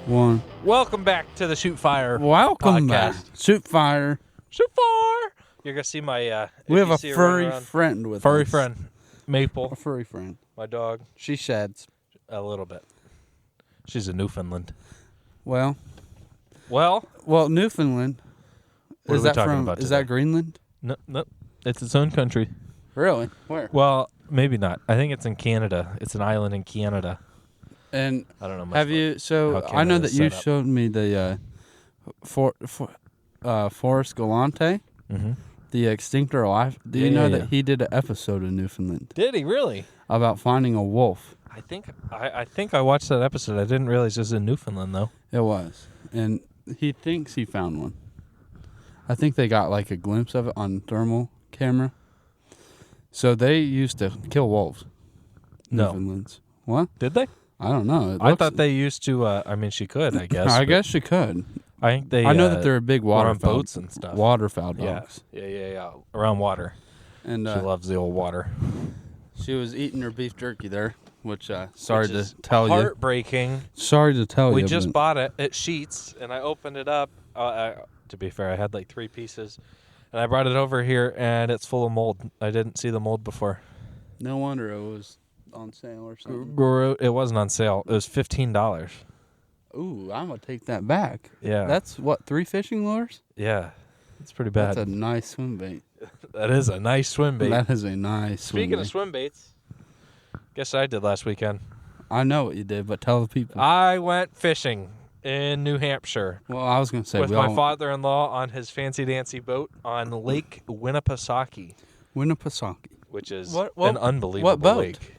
One. Welcome back to the Shoot Fire Welcome podcast. back. Shoot fire. Shoot Fire! You're going to see my... we have a furry friend with us. Furry friend. Maple. A furry friend. My dog. She sheds. A little bit. She's a Newfoundland. Well, What Newfoundland. are we talking about Is today? that Greenland? No. It's its own country. Really? Where? Well, maybe not. I think it's in Canada. It's an island in Canada. And I don't know much have about you? So how I know Canada's that you set up. showed me the Forrest Galante, the extinctor alive. Do you know that he did an episode in Newfoundland Did he really? about finding a wolf? I think I watched that episode. I didn't realize it was in Newfoundland, though. It was, and he thinks he found one. I think they got like a glimpse of it on thermal camera. So they used to kill wolves. No. Newfoundlands. What? Did they? I don't know. I thought they used to. I mean, she could, I guess. I guess she could. I think they. I know that they're a big were on waterfowl. boats and stuff. Waterfowl dogs. Yeah. Around water. And She loves the old water. she was eating her beef jerky there, which Which is to tell you. heartbreaking. Sorry to tell you. We just but bought it at Sheetz, and I opened it up. To be fair, I had like 3 pieces, and I brought it over here, and it's full of mold. I didn't see the mold before. no wonder it was on sale or something. It wasn't on sale. It was $15. Ooh, I'm gonna take that back. Yeah. That's what, 3 fishing lures? Yeah. It's pretty bad. That's a nice swim bait. That is a nice swim bait. That is a nice swim Speaking bait. of swim baits, guess what I did last weekend? I know what you did, but tell the people. I went fishing in New Hampshire Well, I was going to say, with my father-in-law on his fancy-dancy boat on Lake Winnipesaukee, Winnipesaukee. which is What an unbelievable boat? lake.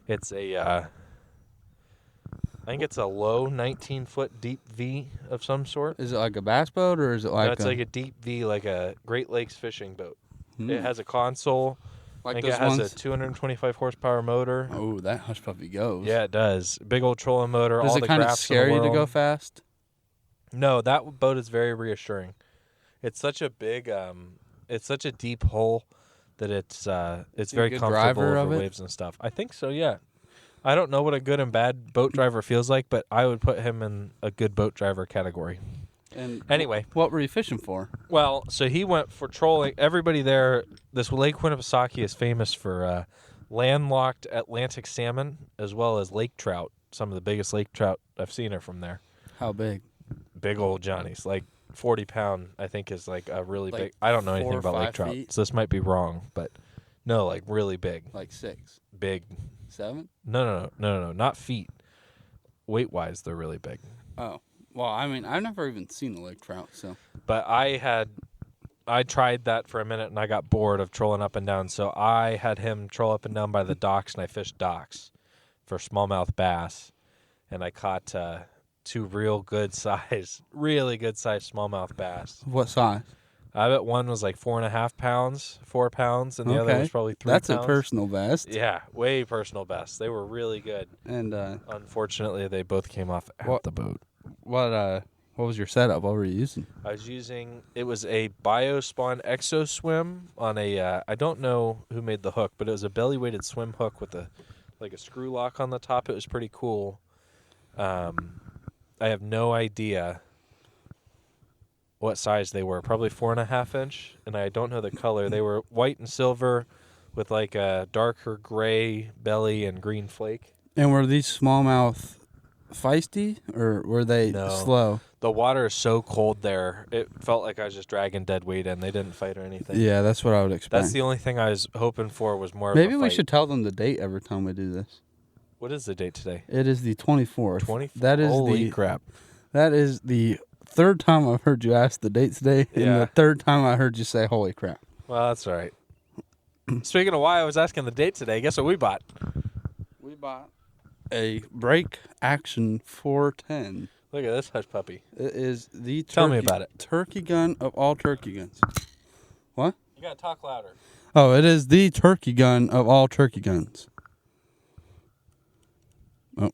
It's I think it's a low 19-foot deep V of some sort. Is it like a bass boat or is it like That's like a deep V, like a Great Lakes fishing boat. Hmm. It has a console. I like think those it has ones? a 225 horsepower motor. Oh, that hush puppy goes. Yeah, it does. Big old trolling motor. Does all it the kind of crafts scare in the you to go world. fast? No, that boat is very reassuring. It's such a big, it's such a deep hole that it's very good comfortable driver of over it? waves and stuff. I think so. Yeah. I don't know what a good and bad boat driver feels like, but I would put him in a good boat driver category. And Anyway. what were you fishing for? Well, so he went for trolling. Everybody there, this Lake Winnipesaukee is famous for landlocked Atlantic salmon as well as lake trout. Some of the biggest lake trout I've seen are from there. How big? Big old Johnnies, like 40-pound, I think is like a really Like big. I don't know 4 anything or about 5 lake trout, feet? so this might be wrong, but no, like really big, Like 6, big. 7? No, not feet. Weight wise, they're really big. Oh, well, I mean, I've never even seen a lake trout, so. But I tried that for a minute and I got bored of trolling up and down, so I had him troll up and down by the docks, and I fished docks for smallmouth bass, and I caught 2 really good size smallmouth bass. What size? I bet one was like 4.5 pounds, 4 pounds, and the other was probably 3 That's pounds. a personal best. Yeah, way personal best. They were really good. And Unfortunately, they both came off at the boat. what was your setup? What were you using? I was using, it was a Biospawn Exo Swim on a, I don't know who made the hook, but it was a belly-weighted swim hook with a screw lock on the top. It was pretty cool. I have no idea what size they were. Probably 4.5 inch, and I don't know the color. They were white and silver with like a darker gray belly and green flake. And were these smallmouth feisty, or were they No. slow? The water is so cold there. It felt like I was just dragging dead weight in. They didn't fight or anything. Yeah, that's what I would expect. That's the only thing I was hoping for was more Maybe of a we fight. should tell them the date every time we do this. What is the date today? It is the 24th. 24th? That is Holy crap. That is the 3rd time I've heard you ask the date today, and Yeah. the 3rd time I heard you say, holy crap. Well, that's all right. Speaking of why I was asking the date today, guess what we bought? We bought a Break Action 410. Look at this hush puppy. It is the Tell me about it. turkey gun of all turkey guns. What? You got to talk louder. Oh, it is the turkey gun of all turkey guns. Oh.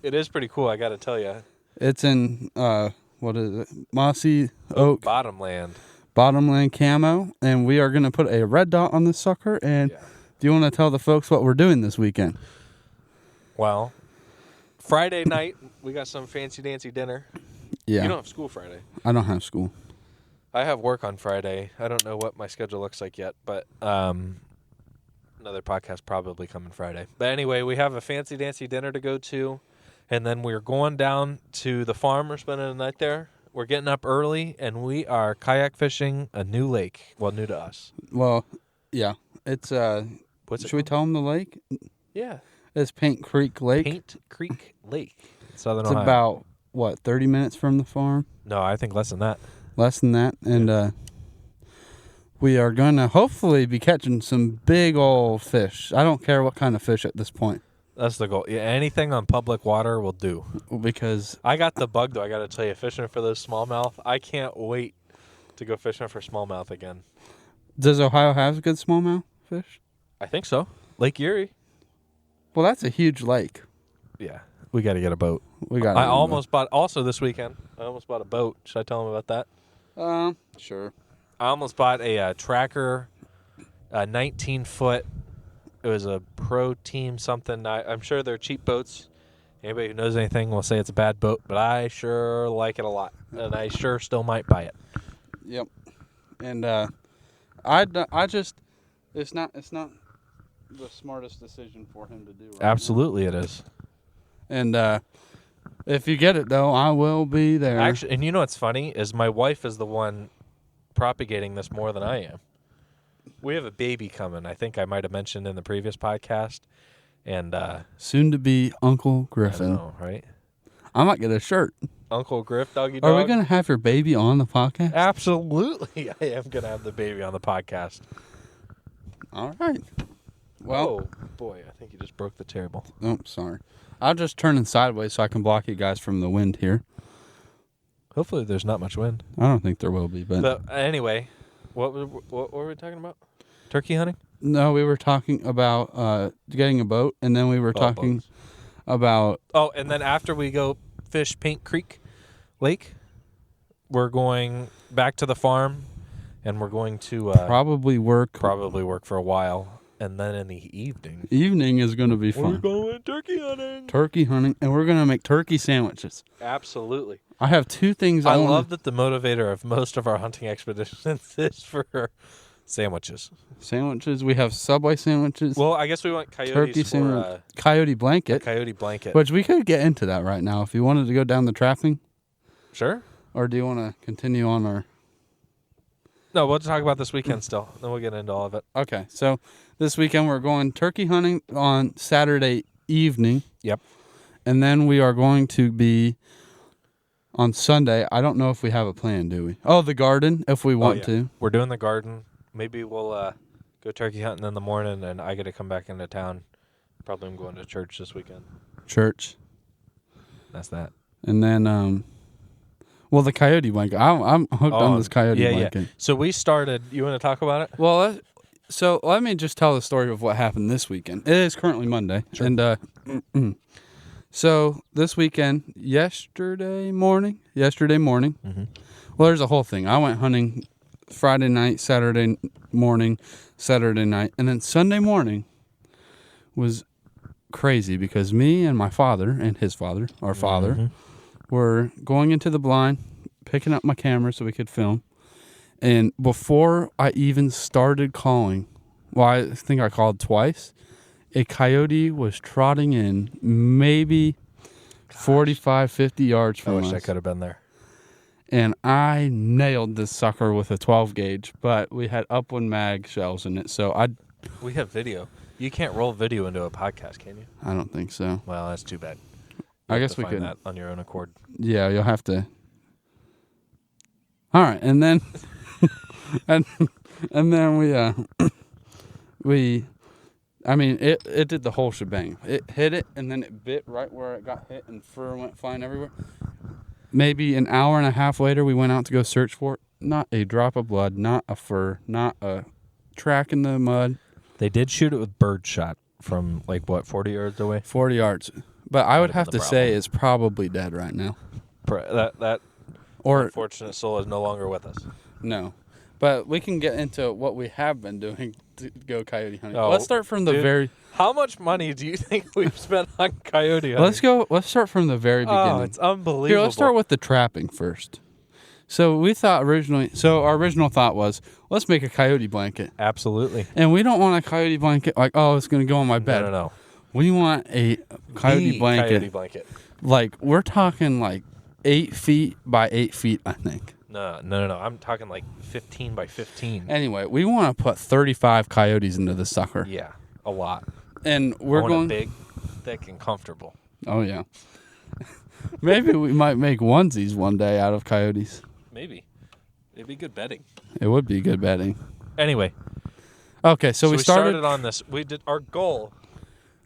It is pretty cool, I got to tell you. It's in, what is it? Mossy Oak Bottomland. Bottomland camo, and we are going to put a red dot on this sucker. And do you want to tell the folks what we're doing this weekend? Well, Friday night, we got some fancy dancy dinner. Yeah. You don't have school Friday. I don't have school. I have work on Friday. I don't know what my schedule looks like yet, but another podcast probably coming Friday. But anyway, we have a fancy dancy dinner to go to, and then we're going down to the farm. We're spending the night there. We're getting up early, and we are kayak fishing a new lake. Well, new to us. Well, yeah. It's What's it should we tell them the lake? Yeah. It's Paint Creek Lake. Paint Creek Lake. Southern It's Ohio. about, what, 30 minutes from the farm? No, I think less than that. Less than that. And we are going to hopefully be catching some big old fish. I don't care what kind of fish at this point. That's the goal. Yeah, anything on public water will do. Because I got the bug, though. I got to tell you, fishing for those smallmouth, I can't wait to go fishing for smallmouth again. does Ohio have good smallmouth fish? I think so. Lake Erie. Well, that's a huge lake. Yeah. We got to get a boat. We got. I almost bought, also this weekend, I almost bought a boat. Should I tell them about that? Sure. I almost bought a tracker, a 19-foot. It was a pro team something. I'm sure they're cheap boats. Anybody who knows anything will say it's a bad boat, but I sure like it a lot, and I sure still might buy it. Yep. And I just it's not the smartest decision for him to do. Right Absolutely, it is. And if you get it though, I will be there. Actually, and you know what's funny is my wife is the one propagating this more than I am. We have a baby coming. I think I might have mentioned in the previous podcast, and soon to be Uncle I Griffin. know, right? I might get a shirt. Uncle Griff, doggy dog. Are we gonna have your baby on the podcast? Absolutely, I am gonna have the baby on the podcast. All right. Well, oh boy, I think you just broke the table. oh, sorry. I'll just turn it sideways so I can block you guys from the wind here. Hopefully, there's not much wind. I don't think there will be, but Anyway, what were we talking about? Turkey hunting? no, we were talking about getting a boat, and then we were talking boats. about Oh, and then after we go fish Paint Creek Lake, we're going back to the farm, and we're going to probably work. probably work for a while, and then in the evening, Evening is going to be we're fun. going turkey hunting. Turkey hunting, and we're going to make turkey sandwiches. Absolutely. I have two things I I want. love that the motivator of most of our hunting expeditions is for sandwiches. Sandwiches. We have Subway sandwiches. Well, I guess we want coyotes turkey for sandwich. Coyote a blanket. coyote blanket. Which we could get into that right now if you wanted to go down the trapping, Sure. or do you want to continue on our? No, we'll talk about this weekend still. Then we'll get into all of it. Okay, so this weekend we're going turkey hunting on Saturday evening. Yep. And then we are going to be on Sunday. I don't know if we have a plan, do we? Oh, the garden, if we want to. We're doing the garden. Maybe we'll go turkey hunting in the morning, and I get to come back into town. Probably I'm going to church this weekend. Church. That's that. And then, well, the coyote blanket. I'm hooked on this coyote blanket. Yeah. So we started. You want to talk about it? Well, so let me just tell the story of what happened this weekend. It is currently Monday. Sure. And so this weekend, yesterday morning. Mm-hmm. Well, there's a whole thing. I went hunting Friday night, Saturday morning, Saturday night, and then Sunday morning was crazy because me and my father and his father, our father, Mm-hmm. were going into the blind, picking up my camera so we could film. And before I even started calling, well, I think I called twice, a coyote was trotting in maybe 45, 50 yards I from wish us. I could have been there. And I nailed this sucker with a 12 gauge, but we had upwind mag shells in it, so We have video. You can't roll video into a podcast, can you? I don't think so. Well, that's too bad. I You'll have guess to we find could. that on your own accord. Yeah, you'll have to. All right, and then and then I mean it did the whole shebang. It hit it and then it bit right where it got hit and fur went flying everywhere. Maybe an hour and a half later we went out to go search for it. Not a drop of blood, not a fur, not a track in the mud. They did shoot it with bird shot from 40 yards away. 40 yards. But I would Might have have been to the say problem. it's probably dead right now. That Or unfortunate soul is no longer with us. no. But we can get into what we have been doing to go coyote hunting. Oh, Let's start from the very. How much money do you think we've spent on coyote hunting? Let's start from the very beginning. Oh, it's unbelievable. Here, let's start with the trapping first. So we thought originally. So our original thought was, let's make a coyote blanket. Absolutely. And we don't want a coyote blanket like, oh, it's going to go on my bed. No. We want a coyote blanket. Coyote blanket. Like, we're talking like 8 feet by 8 feet, I think. No. I'm talking like 15 by 15. Anyway, we want to put 35 coyotes into this sucker. Yeah, a lot. And we're going big, thick, and comfortable. Oh, yeah. Maybe we might make onesies one day out of coyotes. Maybe. It'd be good bedding. It would be good bedding. Anyway. Okay, so we started on this. We did our goal,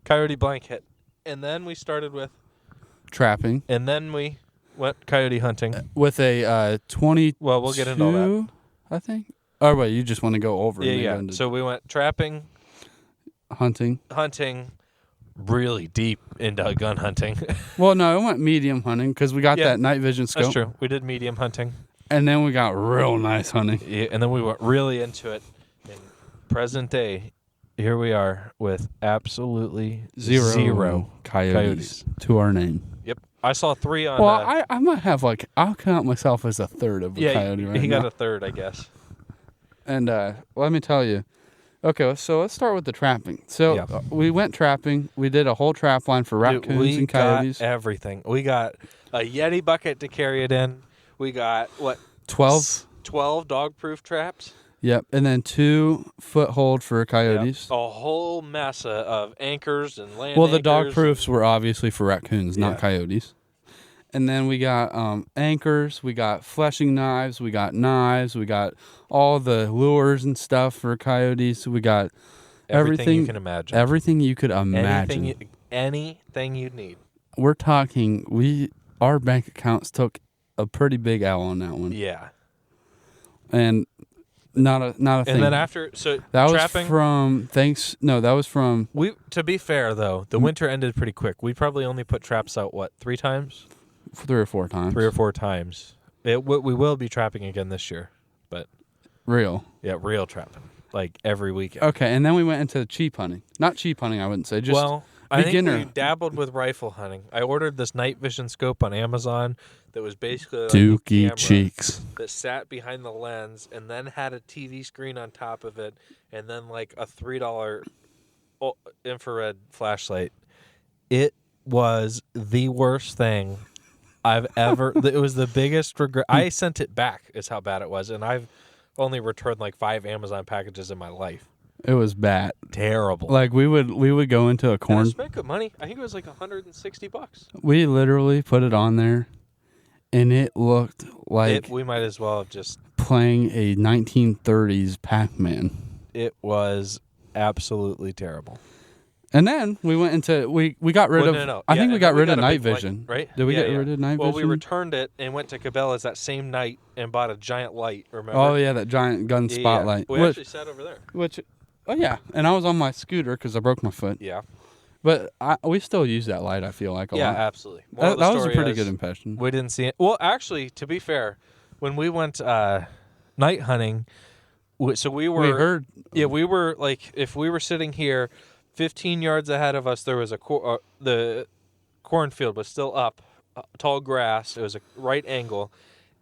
coyote blanket. And then we started with trapping. And then we went coyote hunting. With a 20. Well, we'll get into all that. I think. Oh, wait, you just want to go over. Yeah. So we went trapping. Hunting, really deep into gun hunting. Well, no, it went medium hunting because we got that night vision scope. That's true. We did medium hunting. And then we got real nice hunting. Yeah, and then we went really into it. In present day, here we are with absolutely zero coyotes to our name. Yep. I saw 3 on... Well, I might have I'll count myself as a third of a coyote right now. He got a third, I guess. And let me tell you. Okay, so let's start with the trapping. So we went trapping. We did a whole trap line for raccoons and coyotes. We got everything. We got a Yeti bucket to carry it in. We got, 12 dog-proof traps. Yep, and then 2 foothold for coyotes. Yep. A whole mess of anchors and land Well, the dog-proofs were obviously for raccoons, not coyotes. And then we got anchors, we got fleshing knives, we got all the lures and stuff for coyotes. We got everything you can imagine. Everything you could imagine. Anything you'd need. We're talking, our bank accounts took a pretty big L on that one. Yeah. And not a thing. And then after, that trapping, that was from... To be fair, though, the winter ended pretty quick. We probably only put traps out, 3 times? 3 or 4 times. 3 or 4 times. We will be trapping again this year, but real trapping, like every weekend. Okay, and then we went into cheap hunting. Not cheap hunting, I wouldn't say. Just I beginner. think we dabbled with rifle hunting. I ordered this night vision scope on Amazon that was basically like Dookie a camera cheeks that sat behind the lens and then had a TV screen on top of it, and then like a $3 infrared flashlight. It was the worst thing I've ever... It was the biggest regret. I sent it back is how bad it was, and I've only returned 5 Amazon packages in my life. It was bad. Terrible. We would go into a corn... I spent good money. I think it was $160. We literally put it on there, and it looked like... we might as well have just... playing a 1930s Pac-Man. It was absolutely terrible. And then we went into we got rid of. No. I think we got rid of night vision, right? Did we get rid of night vision? Well, we returned it and went to Cabela's that same night and bought a giant light. Remember? Oh yeah, that giant gun spotlight. We actually sat over there. Oh yeah, and I was on my scooter because I broke my foot. Yeah. But we still use that light. I feel like a lot. Yeah, absolutely. That was a pretty good impression. We didn't see it. Well, actually, to be fair, when we went night hunting, so we were... We heard... Yeah, we were if we were sitting here, 15 yards ahead of us, there was the cornfield was still up, tall grass. It was a right angle,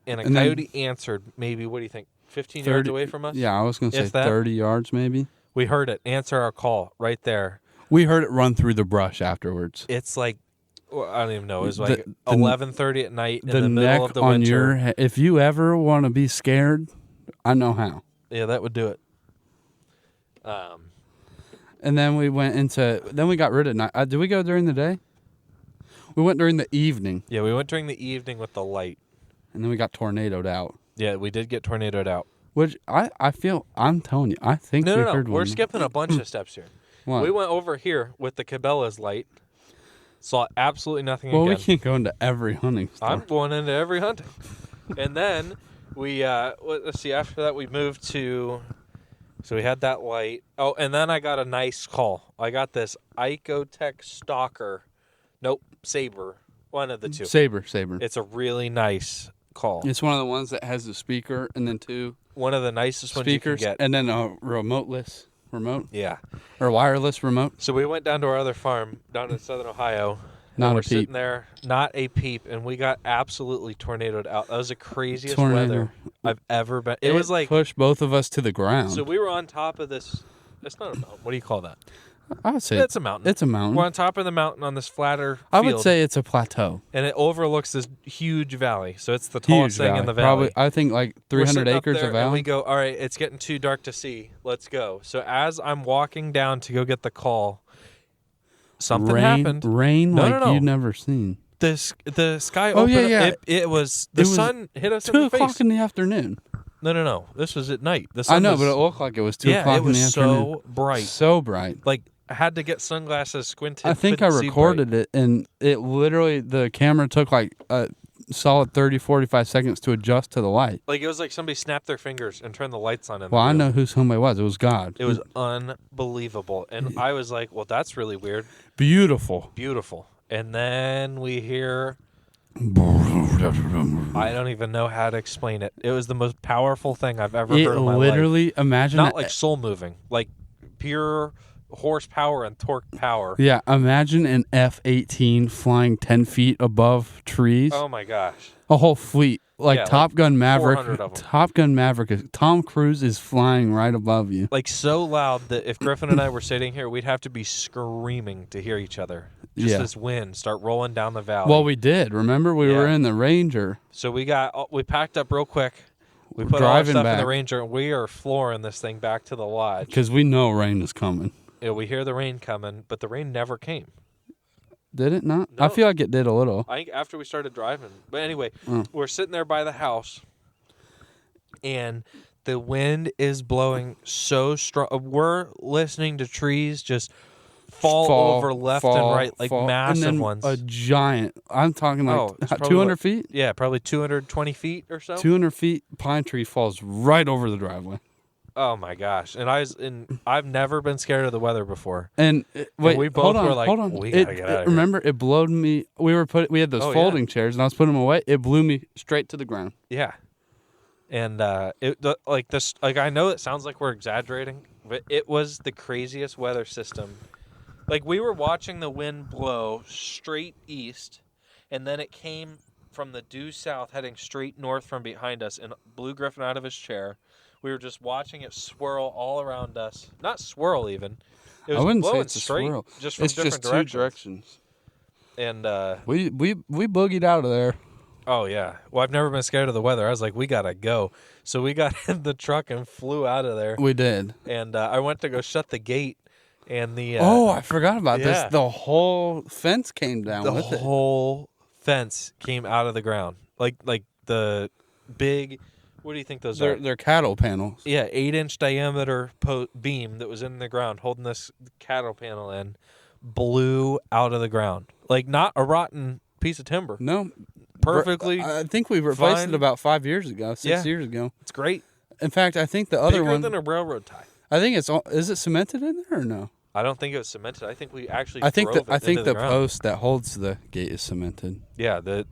and coyote answered maybe, what do you think, 15 yards away from us? Yeah, I was going to say 30 yards maybe. We heard it answer our call right there. We heard it run through the brush afterwards. It's I don't even know. It was 11:30 at night in the middle of the on winter. Your head. If you ever want to be scared, I know how. Yeah, that would do it. And then we went into... Then we got rid of night. Did we go during the day? We went during the evening. Yeah, we went during the evening with the light. And then we got tornadoed out. Yeah, we did get tornadoed out. Which I feel... I'm telling you, I think we heard one. We're skipping a bunch of steps here. What? We went over here with the Cabela's light. Saw absolutely nothing Well, again. we can't go into every hunting store. I'm going into every hunting. And then we... let's see, after that we moved to... So we had that light. Oh, and then I got a nice call. I got this Icotech Stalker. Nope, Saber. One of the two. Saber. It's a really nice call. It's one of the ones that has the speaker and then 2 One of the nicest ones you can speakers get. and then a remote Yeah. or wireless remote. So we went down to our other farm down in southern Ohio. Not and we're a peep. sitting there, not a peep, and we got absolutely tornadoed out. That was the craziest Tornado. weather I've ever been. It was like pushed both of us to the ground. so we were on top of this. It's not a mountain. What do you call that? I would say It's a mountain. It's a mountain. We're on top of the mountain on this flatter field. I would say it's a plateau. And it overlooks this huge valley. So it's the tallest Huge thing in the valley. Probably, I think like 300 acres of And valley. we go, all right, it's getting too dark to see. Let's go. So as I'm walking down to go get the call, something happened. Rain No, like no, no. you've never seen. The sky Oh, opened yeah, up. yeah. It was the sun hit us in 2 the o'clock face. in the afternoon. No. This was at night. The sun I know, was, but it looked like it was 2 yeah, o'clock it in the was afternoon. so bright. So bright. Like I had to get sunglasses, squinted. I think I couldn't see recorded bright. it, and it literally, the camera took like a solid 30, 45 seconds to adjust to the light. Like it was like somebody snapped their fingers and turned the lights on. Well, I know who somebody was. It was God. It was unbelievable. And I was like, well, that's really weird. Beautiful. Beautiful. And then we hear, I don't even know how to explain it. It was the most powerful thing I've ever heard in my life. Literally, imagine Not like soul moving, like pure horsepower and torque power. Yeah, imagine an F-18 flying 10 feet above trees. Oh my gosh. A whole fleet. Like Yeah, Top like Gun 400 Maverick. of 'em. Top Gun Maverick. Tom Cruise is flying right above you. Like so loud that if Griffin and I were sitting here, we'd have to be screaming to hear each other. Just Yeah. this wind start rolling down the valley. Well, we did. Remember, we were Yeah. in the Ranger. So we packed up real quick. We put all our Driving stuff in back. the Ranger, and we are flooring this thing back to the lodge. Because we know rain is coming. We hear the rain coming, but the rain never came. Did it not? No. I feel like it did a little. I think after we started driving. But anyway, Mm. we're sitting there by the house, and the wind is blowing so strong. We're listening to trees just fall over left and right, like massive and then ones. A giant. I'm talking like it's probably 200 like- feet? Yeah, probably 220 feet or so. 200 feet, pine tree falls right over the driveway. Oh my gosh! And I've never been scared of the weather before. And wait, we both hold on, were like, hold on. we gotta get out of here. Remember, it blowed me. We had those Oh, yeah. folding chairs, and I was putting them away. It blew me straight to the ground. Yeah, and I know it sounds like we're exaggerating, but it was the craziest weather system. Like we were watching the wind blow straight east, and then it came from the due south, heading straight north from behind us, and blew Griffin out of his chair. We were just watching it swirl all around us. Not swirl even. It was I wouldn't say blowing it's a straight, swirl. just from It's different just 2 directions. And We boogied out of there. oh yeah. Well, I've never been scared of the weather. I was like, we gotta go. So we got in the truck and flew out of there. We did. And I went to go shut the gate, and the I forgot about yeah. this. The whole fence came down the with it. whole fence came out of the ground, like the big. What do you think those are? They're cattle panels. Yeah, 8-inch diameter beam that was in the ground holding this cattle panel in, blew out of the ground. Like not a rotten piece of timber. No, Perfectly. I think we replaced fine. it about 5 years ago, 6 Yeah. years ago. It's great. In fact, I think the other Bigger one. than a railroad tie. I think is it cemented in there or no? I don't think it was cemented. I think we actually. I think drove it into the ground. post that holds the gate is cemented, Yeah, that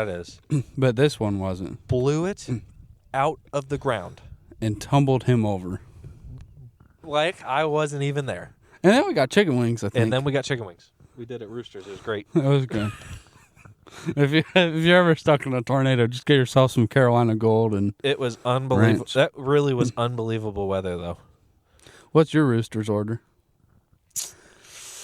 is. but this one wasn't, Blew it out of the ground. and tumbled him over. Like I wasn't even there. And then we got chicken wings. I think. And then we got chicken wings. We did at Roosters. It was great. That was good. if you're ever stuck in a tornado, just get yourself some Carolina Gold. And It was unbelievable. Ranch. That really was unbelievable weather, though. what's your Roosters order?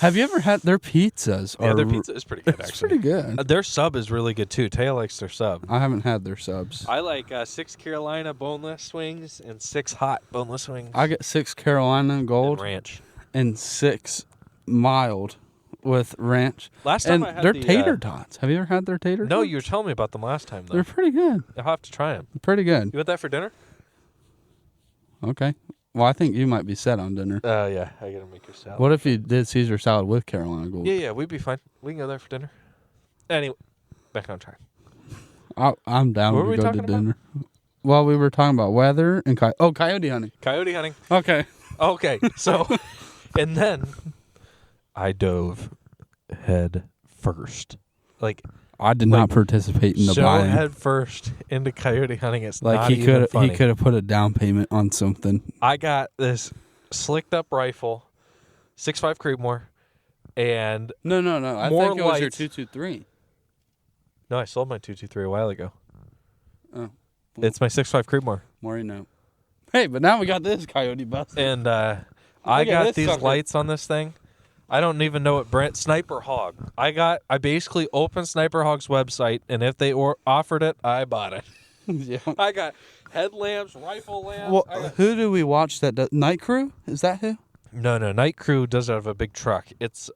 Have you ever had their pizzas? Yeah, their pizza is pretty good, It's actually. pretty good. Their sub is really good, too. Taya likes their sub. I haven't had their subs. I like 6 Carolina boneless wings and 6 hot boneless wings. I get 6 Carolina and Gold ranch. and 6 mild with ranch. Last time And I had their the, tater tots. Have you ever had their tater tots? No, you were telling me about them last time, though. They're pretty good. I'll have to try them. Pretty good. You want that for dinner? Okay. Well, I think you might be set on dinner. Yeah. I gotta make your salad. What if you did Caesar salad with Carolina Gold? Yeah, we'd be fine. We can go there for dinner. Anyway, back on track. I'm down What were to we go to talking about? dinner. Well, we were talking about weather and coyote hunting. Coyote hunting. Okay. Okay, so, and then I dove head first. Like, I did not participate in the so buying. head first into coyote hunting. It's Like not he even funny. could have put a down payment on something. I got this slicked up rifle, 6.5 Creedmoor, and No. I more think it was your lights. 223. No, I sold my 223 a while ago. Oh, It's my 6.5 Creedmoor. more you know. Hey, but now we got this coyote bust. And I at got this these sucker. lights on this thing. I don't even know what brand. Sniper Hog. I basically opened Sniper Hog's website, and if they offered it, I bought it. Yeah. I got headlamps, rifle lamps. Well, who do we watch that does? Night Crew? Is that who? No. Night Crew does have a big truck. It's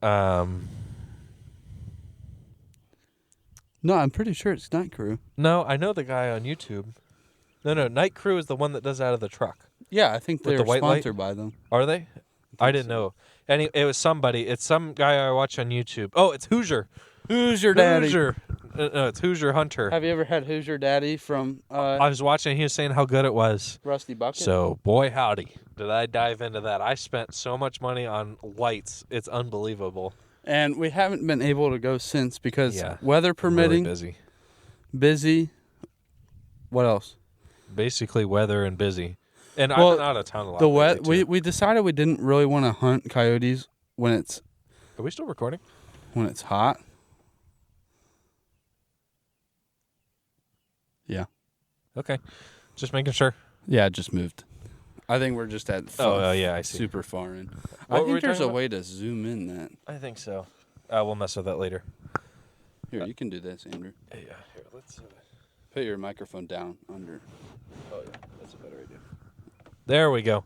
No, I'm pretty sure it's Night Crew. No, I know the guy on YouTube. No. Night Crew is the one that does out of the truck. Yeah, I think With they're the white light? sponsored by them. Are they? I didn't know. It was somebody. It's some guy I watch on YouTube. Oh, it's Hoosier. Hoosier Daddy. Hoosier. No, it's Hoosier Hunter. Have you ever had Hoosier Daddy from I was watching. He was saying how good it was. Rusty Bucket? So, boy, howdy, did I dive into that. I spent so much money on lights. It's unbelievable. And we haven't been able to go since because weather Really permitting, busy. What else? Basically, weather and busy. And Well, I've been out of town a lot. The lately, too. we decided we didn't really want to hunt coyotes when it's Are we still recording? hot. Yeah. Okay. Just making sure. Yeah, it just moved. I think we're just at yeah, I see. super far in. What I were we think there's talking a about? way to zoom in that. I think so. We'll mess with that later. Here, you can do this, Andrew. Yeah, here, let's... Put your microphone down under. Oh, yeah, that's a better idea. There we go.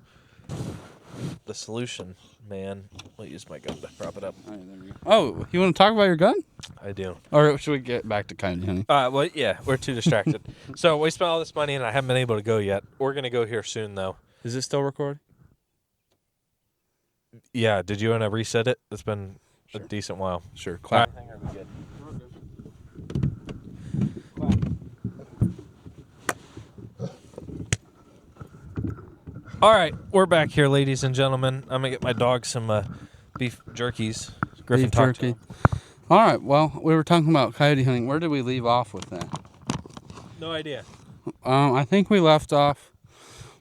The solution, man. I'll use my gun to prop it up. Oh, there we go. Oh, you want to talk about your gun? I do. Or should we get back to coyote hunting? Well, yeah, we're too distracted. So we spent all this money, and I haven't been able to go yet. We're going to go here soon, though. Is it still recording? Yeah, did you want to reset it? It's been Sure. a decent while. Sure. Clap. I think I'll be good. All right, we're back here, ladies and gentlemen. I'm going to get my dog some beef jerkies. Griffin Beef talked to jerky. him. All right. Well, we were talking about coyote hunting. Where did we leave off with that? No idea. I think we left off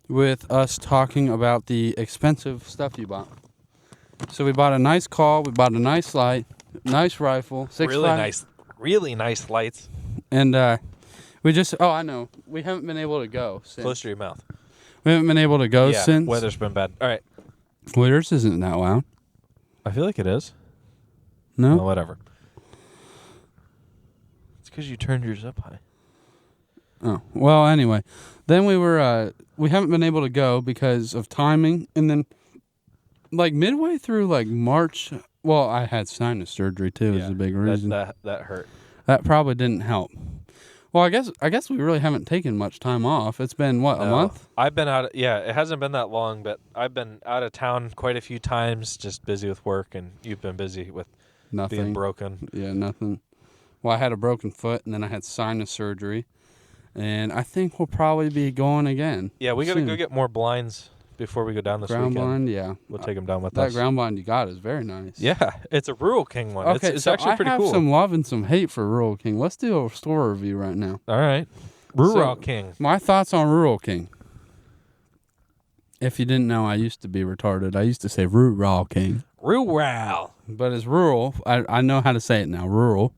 with us talking about the expensive stuff you bought. So we bought a nice call. We bought a nice light, nice rifle, 6.5. Really nice lights. And we just, I know. We haven't been able to go since. Close to your mouth. We haven't been able to go Yeah, since. weather's been bad. All right. Well, yours isn't that loud. I feel like it is. No? Well, whatever. It's because you turned yours up high. Oh, well, anyway. Then we haven't been able to go because of timing. And then, like, midway through, like, March, well, I had sinus surgery, too, is a big reason. That hurt. That probably didn't help. Well, I guess we really haven't taken much time off. It's been, what, a month? I've been out. It hasn't been that long, but I've been out of town quite a few times, just busy with work, and you've been busy with Nothing. being broken. Yeah, nothing. Well, I had a broken foot, and then I had sinus surgery. And I think we'll probably be going again. Yeah, we got to soon. go get more blinds before we go down this Ground weekend. blind, yeah. We'll take them down with That us. ground blind you got is very nice. Yeah, it's a Rural King one. Okay, it's so actually pretty I have cool. some love and some hate for Rural King. Let's do a store review right now. All right. Rural So, King. My thoughts on Rural King. If you didn't know, I used to be retarded. I used to say Rural King. Rural. But it's rural. I know how to say it now. Rural.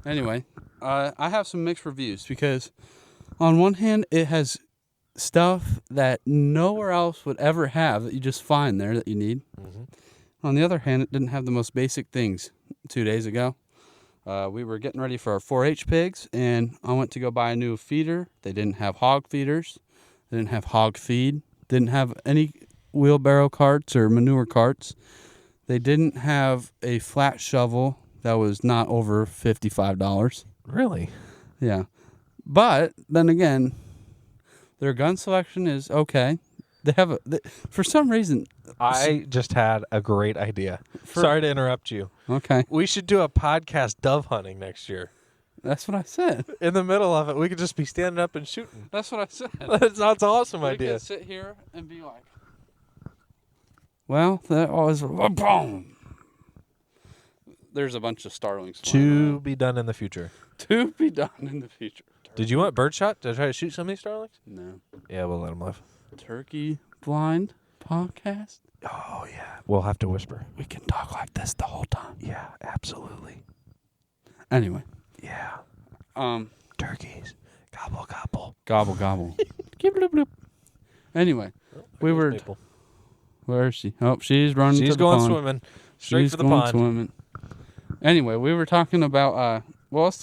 Anyway, I have some mixed reviews because on one hand, it has stuff that nowhere else would ever have that you just find there that you need. Mm-hmm. On the other hand, it didn't have the most basic things. 2 days ago, we were getting ready for our 4-H pigs, and I went to go buy a new feeder. They didn't have hog feeders. They didn't have hog feed. Didn't have any wheelbarrow carts or manure carts. They didn't have a flat shovel that was not over $55. Really? Yeah. But then again, their gun selection is okay. They have for some reason. I just had a great idea. Sorry to interrupt you. Okay. We should do a podcast dove hunting next year. That's what I said. In the middle of it, we could just be standing up and shooting. That's what I said. That's an awesome We idea. could sit here and be like, well, that was boom. there's a bunch of starlings. To be done in the future. To be done in the future. Did you want birdshot? Did I try to shoot some of these starlings? No. Yeah, we'll let them live. Turkey blind podcast? Oh, yeah. We'll have to whisper. We can talk like this the whole time. Yeah, absolutely. Anyway. Yeah. Turkeys. Gobble, gobble. Gobble, gobble. Bloop, bloop. Anyway, we were... Maple. Where is she? Oh, she's running to the She's going pond. swimming. Straight She's for the going pond. swimming. Anyway, we were talking about... what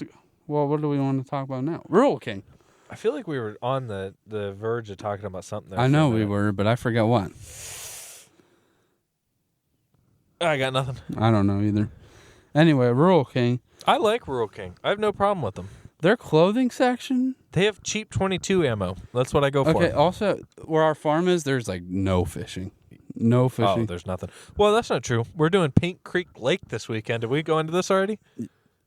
do we want to talk about now? Rural King. I feel like we were on the verge of talking about something there. I know we were, but I forget what. I got nothing. I don't know either. Anyway, Rural King. I like Rural King. I have no problem with them. Their clothing section. They have cheap 22 ammo. That's what I go for. Okay, also, where our farm is, there's like no fishing. No fishing. Oh, there's nothing. Well, that's not true. We're doing Paint Creek Lake this weekend. Did we go into this already?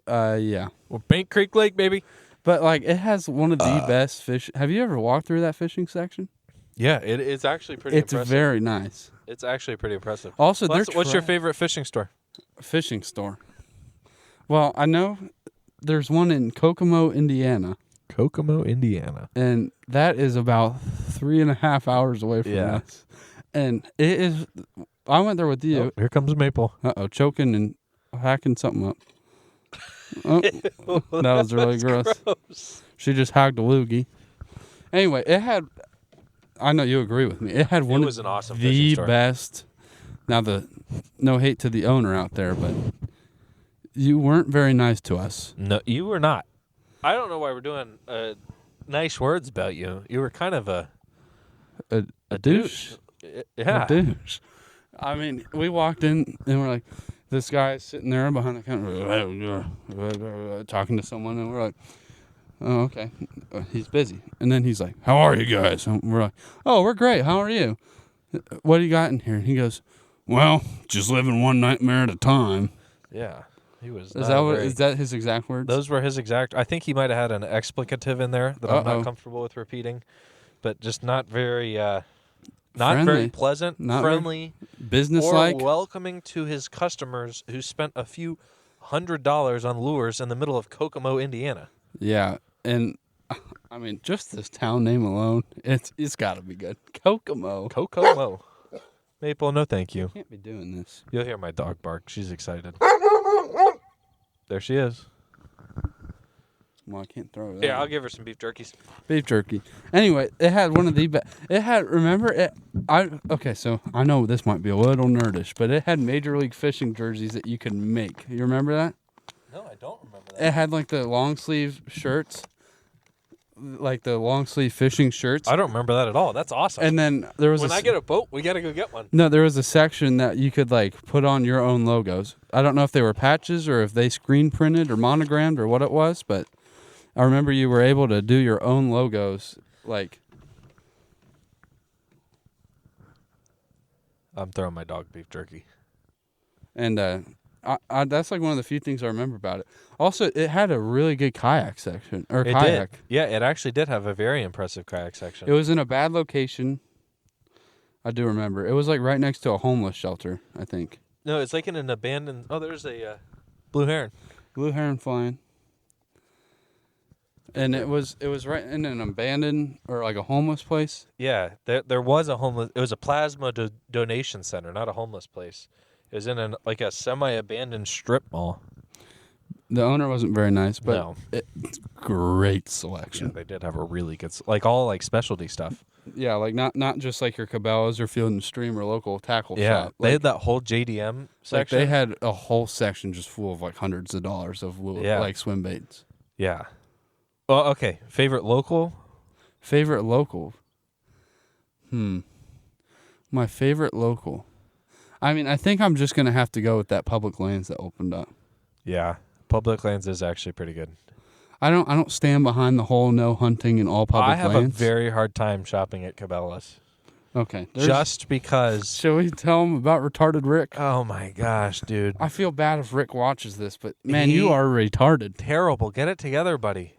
Yeah. Well, Paint Creek Lake, baby. But like, it has one of the best fish. Have you ever walked through that fishing section? Yeah, it's actually pretty impressive. It's very nice. It's actually pretty impressive. Also, what's your favorite fishing store? Fishing store. Well, I know there's one in Kokomo, Indiana. Kokomo, Indiana. And that is about 3.5 hours away from us. And it is... I went there with you. Oh, here comes Maple. Uh-oh, choking and hacking something up. Oh, that was really gross. She just hacked a loogie. Anyway, it had... I know you agree with me. It had one was an awesome of fishing the store. best... Now, no hate to the owner out there, but you weren't very nice to us. No, you were not. I don't know why we're doing nice words about you. You were kind of a douche. Yeah. A douche. I mean, we walked in and we're like, this guy's sitting there behind the counter talking to someone, and we're like, oh, okay. He's busy. And then he's like, how are you guys? And we're like, oh, we're great. How are you? What do you got in here? And he goes, well, just living one nightmare at a time. Yeah. He was. Is that his exact words? Those were his exact. I think he might have had an explicative in there that I'm not comfortable with repeating, but just not very, not friendly. very pleasant, not friendly, businesslike, or welcoming to his customers who spent a few $100s on lures in the middle of Kokomo, Indiana. Yeah, and I mean, just this town name alone, it's got to be good. Kokomo. Maple, no thank you. Can't be doing this. You'll hear my dog bark. She's excited. There she is. Well, I can't throw it. Yeah, I'll give her some beef jerkies. Beef jerky. Anyway, it had one of the best. It had, remember it? Okay, so I know this might be a little nerdish, but it had Major League Fishing jerseys that you could make. You remember that? No, I don't remember that. It had like the long sleeve shirts, like the long sleeve fishing shirts. I don't remember that at all. That's awesome. And then there was when I get a boat, we got to go get one. No, there was a section that you could like put on your own logos. I don't know if they were patches or if they screen printed or monogrammed or what it was, but I remember you were able to do your own logos. Like, I'm throwing my dog beef jerky. And that's like one of the few things I remember about it. Also, it had a really good kayak section or kayak. Did. Yeah, it actually did have a very impressive kayak section. It was in a bad location. I do remember. It was like right next to a homeless shelter, I think. No, it's like in an abandoned... Oh, there's a blue heron. Blue heron flying. And it was right in an abandoned or like a homeless place. Yeah, there was a homeless... It was a plasma donation center, not a homeless place. It was in a semi-abandoned strip mall. The owner wasn't very nice, but no. It's great selection. Yeah, they did have a really good... all specialty stuff. Yeah, like not just like your Cabela's or Field and Stream or local tackle shop. They had that whole JDM section. Like they had a whole section just full of like hundreds of dollars of like swim baits. Yeah. Well, okay. Favorite local? My favorite local. I mean, I think I'm just gonna have to go with that Public Lands that opened up. Yeah, Public Lands is actually pretty good. I don't stand behind the whole no hunting in all public lands. I have a very hard time shopping at Cabela's. Okay. Just because... Shall we tell him about retarded Rick? Oh, my gosh, dude. I feel bad if Rick watches this, but, man, you are retarded. Terrible. Get it together, buddy.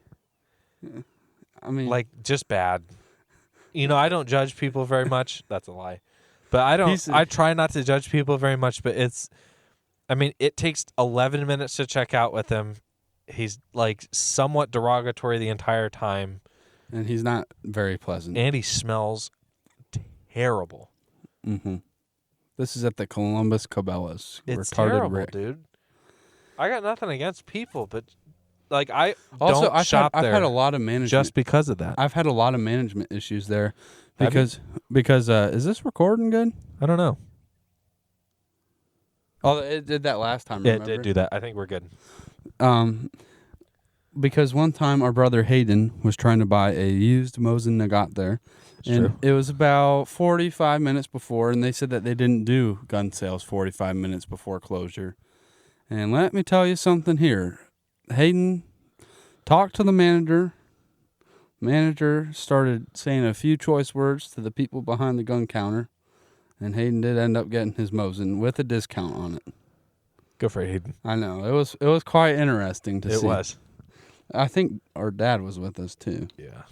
I mean... Like, just bad. You know, I don't judge people very much. That's a lie. But I try not to judge people very much, but it's... I mean, it takes 11 minutes to check out with him. He's like somewhat derogatory the entire time. And he's not very pleasant. And he smells terrible. Mm-hmm. This is at the Columbus Cabela's. It's Retarded terrible, Rick. dude. I got nothing against people, but like I Also, don't shop I've there had a lot of management. just because of that. I've had a lot of management issues there Have you? because is this recording good? I don't know. Oh, it did that last time. Yeah, it Remember? did do that. I think we're good. Because one time our brother Hayden was trying to buy a used Mosin Nagant there. True. It was about 45 minutes before, and they said that they didn't do gun sales 45 minutes before closure. And let me tell you something here. Hayden talked to the manager. Manager started saying a few choice words to the people behind the gun counter, and Hayden did end up getting his Mosin with a discount on it. Go for it, Hayden. I know. It was quite interesting to see. It was. I think our dad was with us too. Yeah.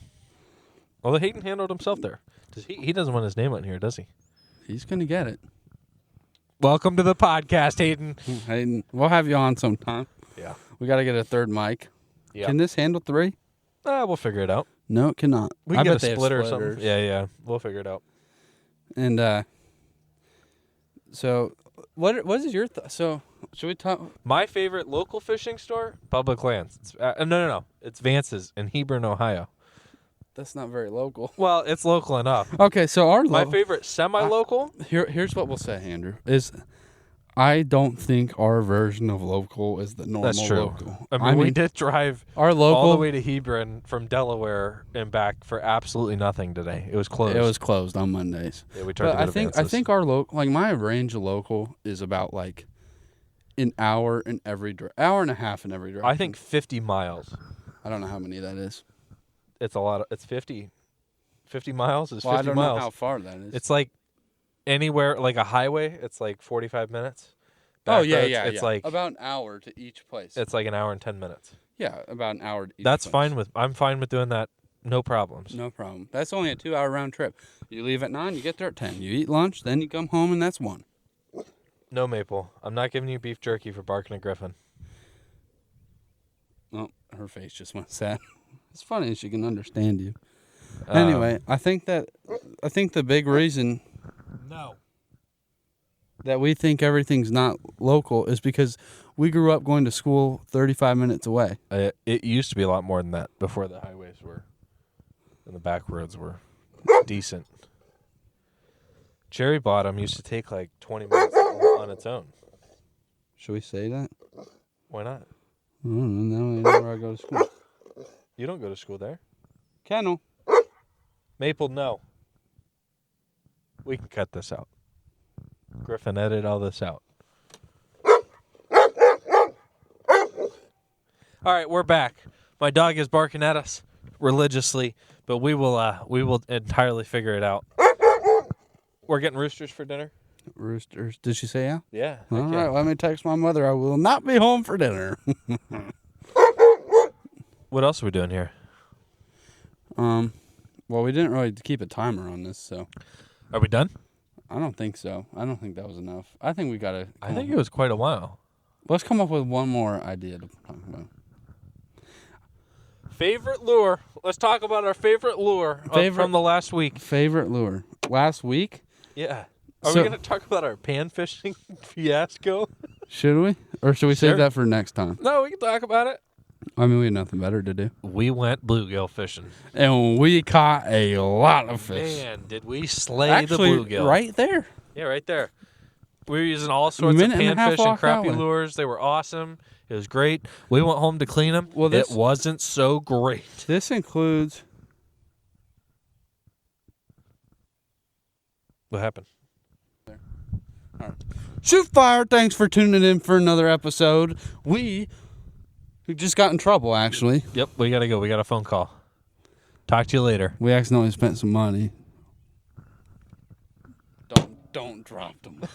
Although Hayden handled himself there. He doesn't want his name on here, does he? He's going to get it. Welcome to the podcast, Hayden. Hayden, we'll have you on sometime. Yeah. We got to get a third mic. Yeah. Can this handle 3? We'll figure it out. No, it cannot. We I can bet get they a have splitter or something. splitters. Yeah. We'll figure it out. And so what is your so should we talk? My favorite local fishing store, Public Lands. It's, no. It's Vance's in Hebron, Ohio. That's not very local. Well, it's local enough. Okay, so My favorite semi-local. Here's what we'll say, Andrew, is I don't think our version of local is the normal That's true. local. I mean, we did drive our local all the way to Hebron from Delaware and back for absolutely nothing today. It was closed. It was closed on Mondays. Yeah, we tried to go to Vance's. I think our local, like my range of local is about like an hour in every hour and a half in every direction. I think 50 miles. I don't know how many that is. It's a lot. It's 50. 50 miles is 50 I don't miles. know how far that is. It's like anywhere, like a highway, it's like 45 minutes. Oh, Back yeah, roads, yeah, It's yeah. like about an hour to each place. it's like an hour and 10 minutes. Yeah, about an hour to each That's place. fine with. I'm fine with doing that. No problems. No problem. That's only a 2-hour round trip. You leave at 9, you get there at 10. You eat lunch, then you come home, and that's 1. No, Maple. I'm not giving you beef jerky for barking at Griffin. Oh, her face just went sad. It's funny she can understand you. Anyway, I think the big reason that we think everything's not local is because we grew up going to school 35 minutes away. It used to be a lot more than that before the highways were, and the back roads were decent. Cherry Bottom used to take like 20 minutes on its own. Should we say that? Why not? I don't know. Now I know where I go to school. You don't go to school there. Kennel. Maple, no. We can cut this out. Griffin, edit all this out. All right, we're back. My dog is barking at us religiously, but we will entirely figure it out. We're getting roosters for dinner. Roosters. Did she say yeah? Yeah. All right. Let me text my mother. I will not be home for dinner. What else are we doing here? Well, we didn't really keep a timer on this, so Are we done? I don't think so. I don't think that was enough. I think we gotta. I think it was quite a while. Let's come up with one more idea to talk about. Favorite lure. Let's talk about our favorite lure from the last week. Favorite lure last week. Yeah. Are we going to talk about our pan fishing fiasco? Should we, or should we save that for next time? No, we can talk about it. I mean, we had nothing better to do. We went bluegill fishing. And we caught a lot of fish. Man, did we slay the bluegill. Right there. Yeah, right there. We were using all sorts of pan fish and crappie lures. They were awesome. It was great. We went home to clean them. Well, it wasn't so great. This includes... What happened? All right. Shoot fire. Thanks for tuning in for another episode. We just got in trouble, actually. Yep, we got to go. We got a phone call. Talk to you later. We accidentally spent some money. Don't drop the mic.